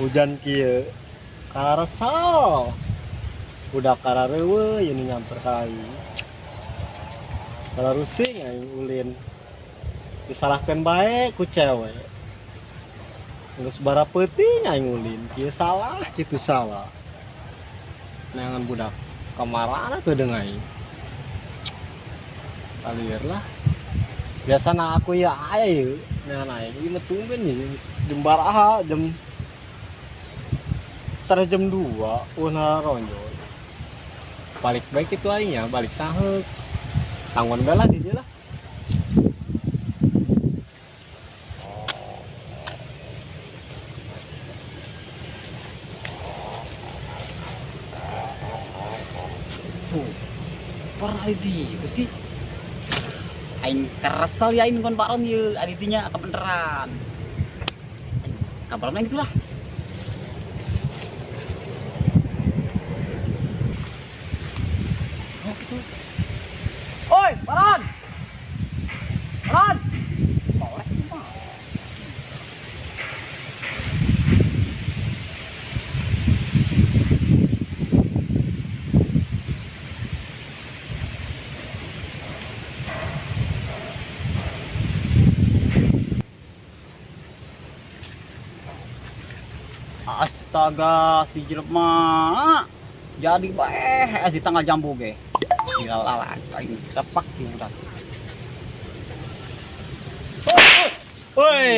hujan kieu karesal budak kararewe ini nyamper kai rusing aing ulin disalahkan bae ku cewek geus bara peuting aing ulin kieu salah kitu salah neangan budak kamarana teu deung aing kalir lah biasana aku ya aya ieu neangan aing ieu tumben nih jam baraha jam terus jam 2 una ronjol balik baik itu aing ya balik saheuk tanggon bela di dia lah tuh parah di itu sih aing keresal ya aing kon paron ieu aditinya kebeneran kabarna itulah. Oi, Baron! Baron! Boleh, astaga, si jelema jadi bae si tanggal jambu ge. Dilalalan kayak sepak udah. Woi,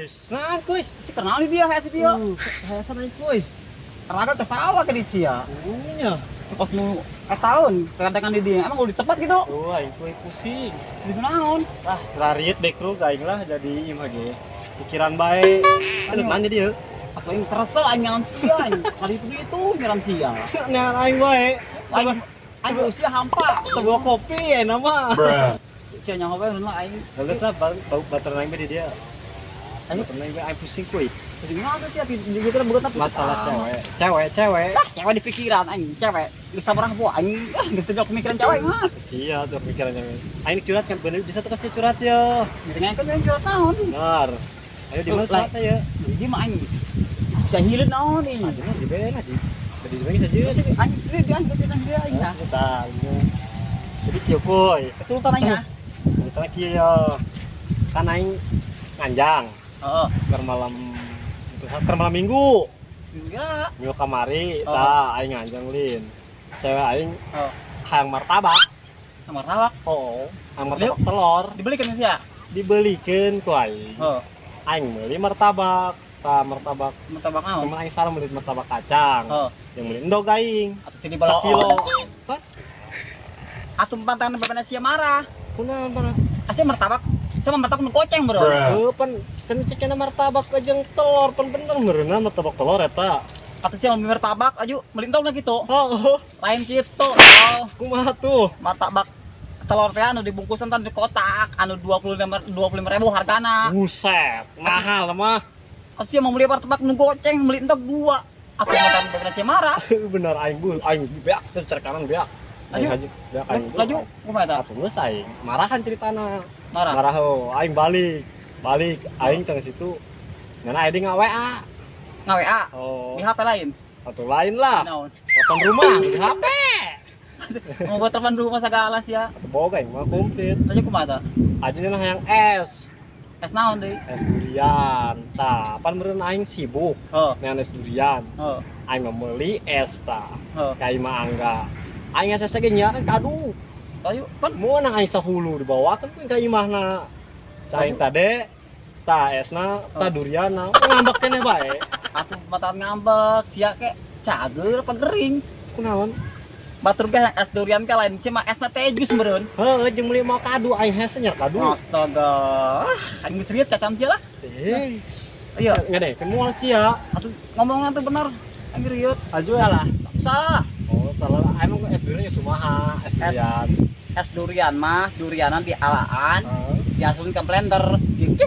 senang kuy. Si kenal nih dia kayak si dia. Saya senang kuy. Karena ke sawah ke di sia. Iya. Sekos nu tahun kadang di dia. Emang udah cepat gitu. Wah, kuy pusing. Di naon? Ah, lariet baik lu aing lah jadi imah ge. Pikiran bae. Seneng nanya dia. Atau yang teresel aing nyalan sia. Kali itu nyalan sia. Nyalan aing bae. Aing usia hampa. Sebuah kopi ya nama. Sia nyaho bae nu aing. Bagus lah bau bater aing di dia. Aing pernah aing pusing kuy. Jadi ngapa sih di gitu bukan tapi Masalah cewek. Ah, cewek di pikiran aing, cewek. Bisa berang po aing, geus teu pemikiran cewek mah. Sia tuh pikirannya. Aing curhat kan bener bisa tuh kasih curhat ya. Dengan kan yang curhat naon. Benar. Ayo di mana curhatnya ya? Jadi mah aing bisa hilir naon nih. Aja di bena di. Jadi sebagai saja. Jadi aing dia dia aing ya. Sebentar. Jadi kieu kuy. Kesultan aing ya. Kita kieu ya. Kan aing nganjang. Heeh. Keur malam minggu. Ya. Minggu kamari, tah aing nganjang lin. Cewek aing hayang martabak. Martabak. Oh, hayang martabak telur. Dibelikan sih ya? Dibelikeun ku aing. Heeh. Aing meuli martabak. Tah martabak naon? cuman aing salah meuli martabak kacang. Heeh. Yang meuli endog aing. Atuh sini balo. 1 kilo. Hah? Atuh pantangan bapana sia marah. Kunaon mana? Asih martabak sama martabak nu koceng, Bro. Heuh, pan cekena martabak jeung telur pan bener meureunan martabak telur eta. Kata sia mau martabak aju meuli endog gitu. Oh, Lain gitu. Oh. kumaha tuh? Martabak telur teh anu dibungkusan tan di kotak anu 25.000 hargana. Buset, mahal mah. Asuh mau beli martabak nu goceng beli endog 2. Aku mantan bener sia marah. Bener aing beak secer kanan beak. Aing haju beak aing. Laju kumaha eta? Atuh geus aing marahan ceritana. Marah. Marah aing balik aing teng situ. Ngana aing nga-WA. Nga-WA Oh, di HP lain. atuh lain lah. Naon? Telepon rumah di HP. Mau buat telepon rumah segala sia. Atuh boga aing mah komplit. Laju kumaha eta? Ajeuna yang es. Es naon deui? Es durian. Tah, pan meureun aing sibuk. Heeh. Nean es durian. Heeh. Aing mah meuli es tah. Heeh. Ka imah angga. Aing asa ge nyaran kadu. Ayo, pan Mau nang aing sahulu dibawakeun pun ka imahna. Caing tade tah esna tah durianna. Ngambek keneh bae. atuh mata ngambek sia ke cager apa gering. Kunaon? Batur ge es durian ke lain sia mah esna teh jus meureun. Heeh, jeung meuli mau kadu aing hese nya kadu. Astaga. Aing geus riet cacan sia lah. Iya, Ngadekeun moal sia. atuh ngomongna tuh bener. Aing riet. Aju lah. Salah. Oh, salah. Emang es durian sumaha? Es durian. Es durian mah durianan dialaan, Heeh. diasuhin ke blender, cuk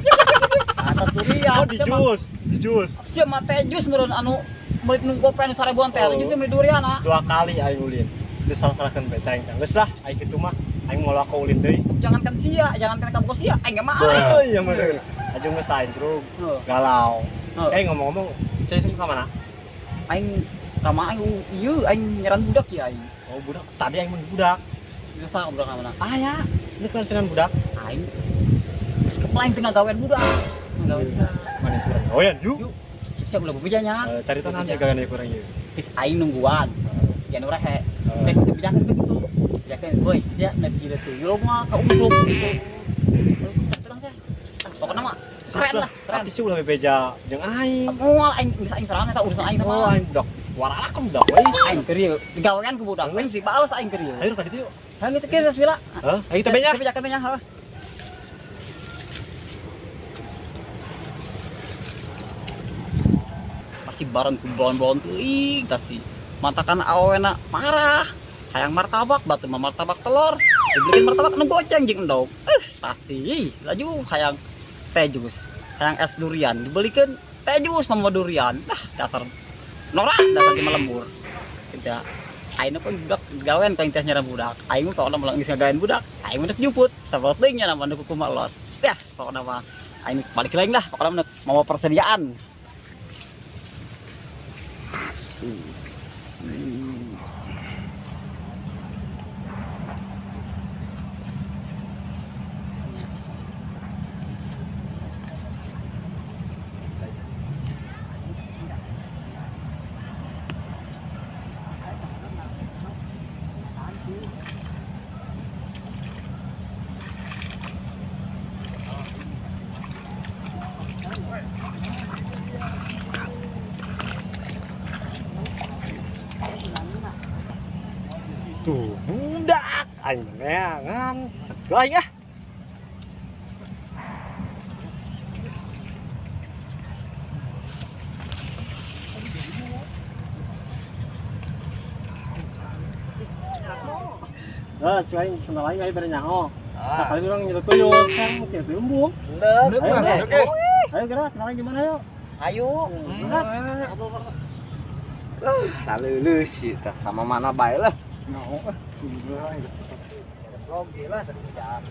atas durian. Oh, di jus. Sia mah teh jus meureun anu meuli nu gope anu sarebuan teh jus meuli durian ah. 2 kali aing ulin. Geus salah-salahkeun bae caing teh. Geus lah, aing kitu mah aing moal ka ulin deui. Jangankan sia, jangankan kamu sia, aing ge mah. Iya mah. Aju geus aing truk. Galau. Heeh. Ngomong-ngomong Saya ke mana? Aing sama aing ieu aing nyeran budak ya aing. Oh, budak. Tadi aing mun budak. Biasa budak mana? Ah ya, ini kan sengan budak. Aing geus kepelain tengah gawean budak. Gawean budak. Mana kurang gawean yuk. Siap ulah bebejanya. Cari tanah aja gawean kurang yuk. Geus aing nungguan. Yan urang he. Nek bisa bejakeun begitu. Bejakeun euy, sia nek kieu tuyul mah ka umpluk gitu. Tenang teh. Pokona mah keren lah, keren. Tapi sih ulah bebeja jeung aing. Moal aing geus aing sorangan eta urusan aing Oh, mah. aing budak. Waralak kan budak we. Aing keur ieu digawean ku budak. Aing dibales aing keur ieu. Ayo ka ditu yuk. Hayu geus kieu sila. Heeh, aing teh banyak. Bejakeun banyak heuh. Pasti baron ku blon-blon teuing tasi. Mantakan awena parah. Hayang martabak batu mah martabak telur. Dibeliin martabak nu goceng jeung endog. Tasi laju hayang teh jus. Hayang es durian dibelikeun teh jus mama durian. Dasar norak dasar di lembur. Tidak. Aing pun budak gawean ka teh nyara budak. Aing mah pokona melang geus ngagawean budak. Aing mah juput. Sabeting nya nama kuku mah los. Tah pokona mah aing balik lagi lah pokona mau persediaan. Asu. Tuh, budak. Aing neangan. Aing ah. Selain senang lain ayo bere nyaho. Sakali urang nyelot tuyul, kan mungkin tuyul embung. Ayo gerak, senang lain gimana yuk? Ayo. Lalu lu sih sama mana baik lah. Logi lah kerjaan.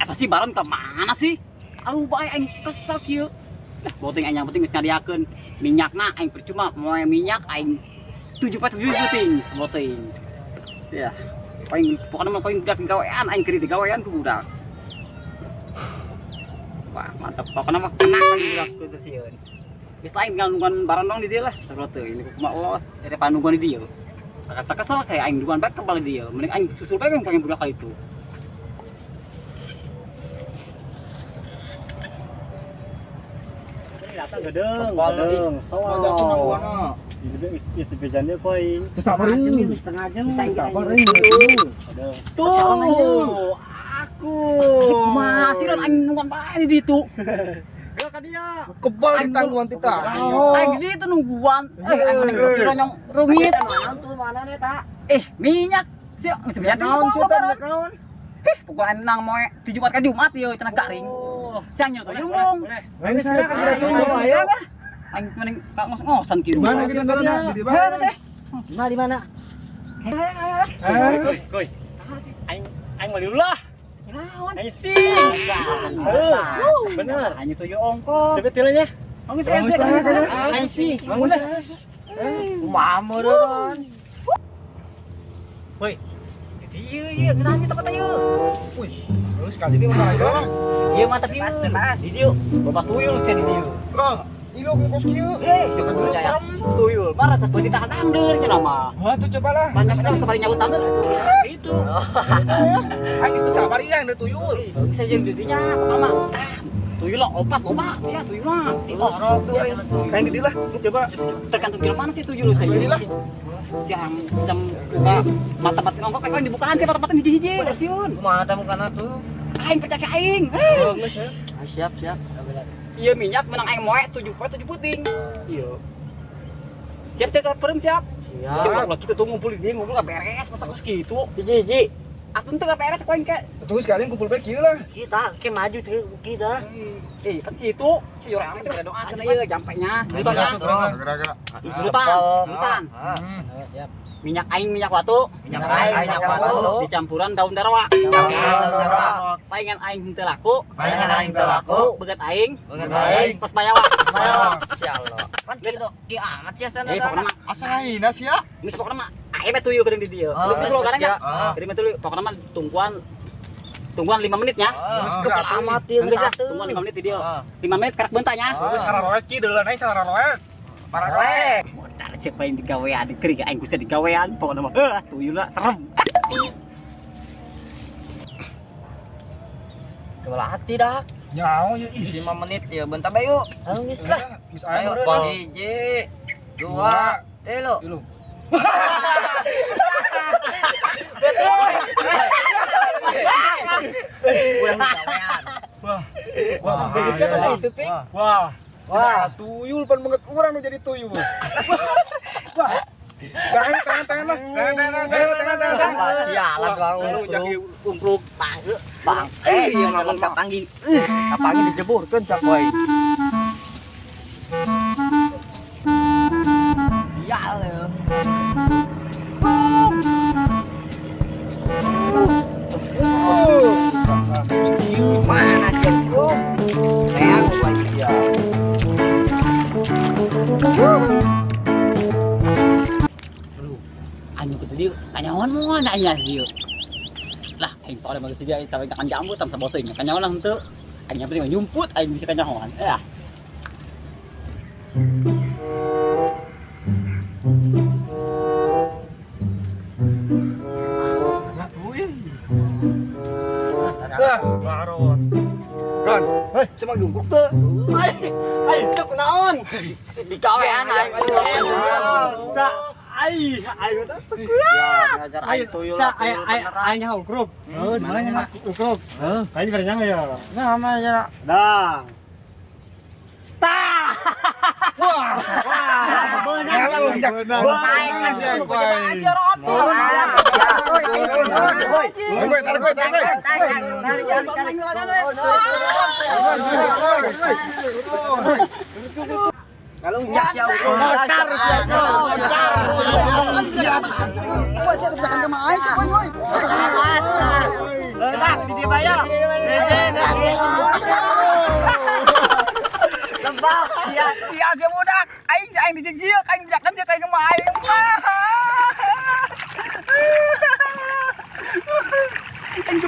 Eta sih baron ke mana sih? Aduh bae aing kesel kieu. Dah boting aing yang penting geus nyadiakeun minyakna aing percuma moe minyak aing 7 penting boting. Ya. Paling pokoknya mah paling budak gawean aing keur di gawean ku budak. Wah, mantap. Pokoknya mah kena lagi budak ku sieun. Geus lain nungguan barang dong di dieu lah. Terus teh ini kumaha os, daripada nungguan di dieu. Kesel kayak aing nungguan bae kembali di dieu. Mending aing susul bae yang pengen budak kali itu. Datang gedeng, soal. Isi bejannya koin. Sabar ini Setengah jam sabar ini. Tuh, aku. Masih dan aing nungguan bae di ditu. Gak ka dia. kebal di tanggungan kita. Aing di ditu nungguan. Aing mending ronyong rumit. Mana nih tak? Minyak. Siap, geus bejan baron. Pokoknya nang moe 7 ka Jumat ieu cenah garing. Siang nyeut jeung dong. Ayo silakan kita tunggu ayo. Aing mending ka ngos-ngosan kieu. Mana kita dorongnya? Di mana? Di mana? Koi. Aing mau dulu lah. Naon? Aing sing. Bener. Hanya 7 ongkos. Sebetulnya. Bagus. Aing sing. Mama doron. Woi. Iya, kenapa kita kata yuk? Wih. Terus kali ini mana aja? Iya, mantap yuk. Di dieu. Bapak tuyul sih di dieu. Bro, ini lo kos kieu. Siapa dulu ya? Tuyul, marah seperti tahan tangder cenah mah. Wah, tuh coba lah. Banyak sekali sabari nyabut tangder itu. Aing geus sabar ya yang tuyul. Bisa jadi dudinya, mama. Tuyul lah opat sih ya tuyul mah. Orok tuh. Kayak gede lah. Coba. Tergantung kilo mana sih tuyul saya. Gede lah. Yang bisa buka mata-mata ngongkok kayak dibukaan sih mata-mata hiji-hiji siun. Mata mukana tuh. Aing percaya aing. Bagus ya. Siap. Iya minyak menang aing moe 7 puting. Iya. Siap perem siap. Siap lah kita tuh ngumpul di ngumpul enggak beres masa kos gitu. Hiji-hiji. Atun teu enggak beres poin ke. Tunggu sekalian kumpul bae kieu lah. Kita ke maju kita. Kan itu si orang itu ada doa sana ieu jampenya. Gitu nya. Gerak-gerak. Sultan. Siap. minyak aing minyak watu minyak watu dicampuran daun darwa paingan aing henteu laku beget aing pas bayawa insyaallah kan ki amat sih sana pokona mah Asalina sih ya. geus pokona mah aing mah tuyul keur di dieu geus slogan nya jadi mah tuyul pokona mah tungguan 5 menit nya kepala amat ieu geus tungguan 5 menit di dieu 5 menit karek beunta nya Sararoet ki deuleun aing sararoet. parek modal siapa yang digawean dikeri aing kudu digawean pokona mah tuyul lah serem kebelah hati dah Nyaho ya ih. 5 menit ya bentar bae yuk geus lah Geus ayo aya. hiji 2 3 Wah, begitu ke situ pi Wah, tuyul pan banget urang nu jadi tuyul. Wah. Tangan lah. Tangan. sialan kau Jadi umpluk. bang yang makan kapanggi kapanggi dijeburkeun cak boy sial ya mana sih sayang boy ya anjing kudu dieu kanyawan moal anya dieu lah aing tole mah geus dia sampai kan jambu tam saboting kanyawan lah henteu aing penting nyumput aing bisa kanyawan Baron. Ron, cuma jungkuk tuh aing sok naon digawean aing Sa aing udah. ngajar aing tuyul Aing nyaho grup. mana nya Grup. Aing berenang ya. nah mana Dah. kalau nyak siau Ledak di dia bayar. Lembab, dia aja budak. Aing dijegieu, aing bidakan sih kayak gemah aing. Aing